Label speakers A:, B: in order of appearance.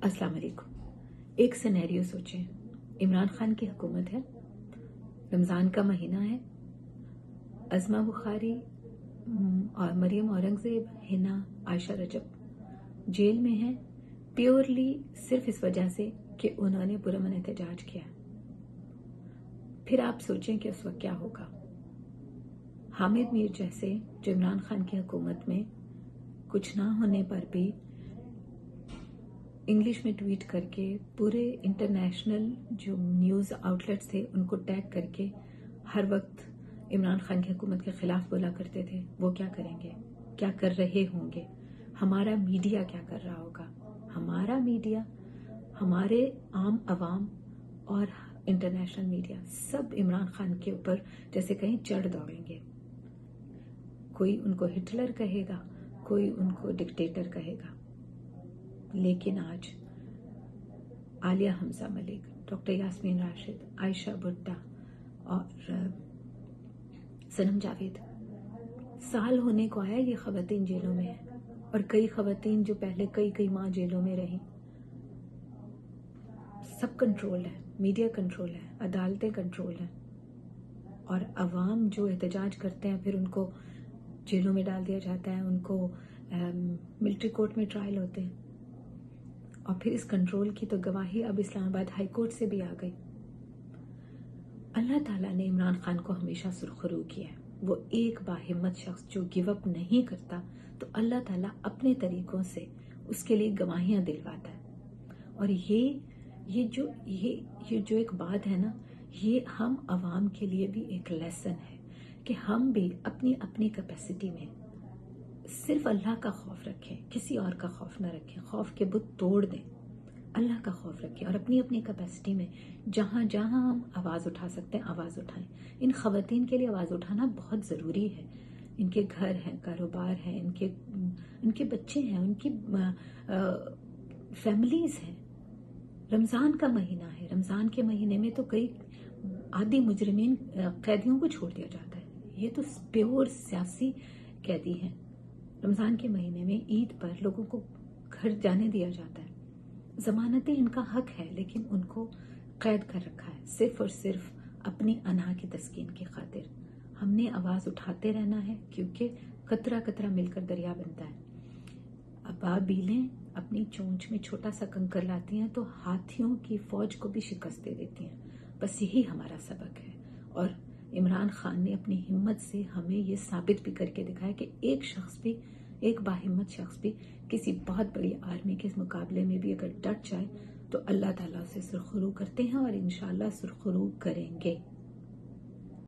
A: अस्सलाम वालेकुम। एक सिनेरियो सोचें, इमरान खान की हुकूमत है, रमज़ान का महीना है, अज़मा बुखारी और मरियम औरंगज़ेब, हिना, आयशा रजब जेल में हैं प्योरली सिर्फ इस वजह से कि उन्होंने पुरअमन एहतजाज किया। फिर आप सोचें कि उस वक्त क्या होगा। हामिद मीर जैसे जो इमरान खान की हुकूमत में कुछ ना होने पर भी इंग्लिश में ट्वीट करके पूरे इंटरनेशनल जो न्यूज़ आउटलेट्स थे उनको टैग करके हर वक्त इमरान खान की हुकूमत के खिलाफ बोला करते थे, वो क्या करेंगे, क्या कर रहे होंगे। हमारा मीडिया क्या कर रहा होगा। हमारा मीडिया, हमारे आम अवाम और इंटरनेशनल मीडिया सब इमरान खान के ऊपर जैसे कहीं चढ़ दौड़ेंगे। कोई उनको हिटलर कहेगा, कोई उनको डिक्टेटर कहेगा। लेकिन आज आलिया हमजा मलिक, डॉक्टर यास्मीन राशिद, आयशा भुट्टा और सनम जावेद, साल होने को आया ये खवातीन जेलों में है और कई खवातीन जो पहले कई माह जेलों में रही। सब कंट्रोल है, मीडिया कंट्रोल है, अदालतें कंट्रोल है और अवाम जो एहतजाज करते हैं फिर उनको जेलों में डाल दिया जाता है, उनको मिलिट्री कोर्ट में ट्रायल होते हैं और फिर इस कंट्रोल की तो गवाही अब इस्लामाबाद हाई कोर्ट से भी आ गई। अल्लाह ताला ने इमरान खान को हमेशा सुरखरू किया है। वो एक बाहिम्मत शख्स जो गिव अप नहीं करता, तो अल्लाह ताला अपने तरीकों से उसके लिए गवाहियां दिलवाता है। और ये जो एक बात है ना, ये हम अवाम के लिए भी एक लेसन है कि हम भी अपनी अपनी कैपेसिटी में सिर्फ अल्लाह का खौफ रखें, किसी और का खौफ ना रखें। खौफ के बुत तोड़ दें, अल्लाह का खौफ रखें और अपनी अपनी कैपेसिटी में जहाँ जहाँ हम आवाज़ उठा सकते हैं आवाज़ उठाएं। इन खवातीन के लिए आवाज़ उठाना बहुत ज़रूरी है। इनके घर हैं, कारोबार है, इनके बच्चे हैं, उनकी फैमिलीज हैं। रमज़ान का महीना है, रमज़ान के महीने में तो कई आदि मुजरिमीन कैदियों को छोड़ दिया जाता है। ये तो प्योर सियासी कैदी हैं। रमज़ान के महीने में ईद पर लोगों को घर जाने दिया जाता है। जमानतें इनका हक है, लेकिन उनको कैद कर रखा है सिर्फ और सिर्फ अपनी अना की तस्कीन की खातिर। हमने आवाज़ उठाते रहना है क्योंकि कतरा कतरा मिलकर दरिया बनता है। अबाबीलें अपनी चोंच में छोटा सा कंकर लाती हैं तो हाथियों की फौज को भी शिकस्त दे देती हैं। बस यही हमारा सबक है और इमरान खान ने अपनी हिम्मत से हमें ये साबित भी करके दिखाया कि एक शख्स भी, एक बाहिम्मत शख्स भी किसी बहुत बड़ी आर्मी के मुकाबले में भी अगर डट जाए तो अल्लाह ताला उसे सुरखरू करते हैं और इंशाअल्लाह सुरखरू करेंगे।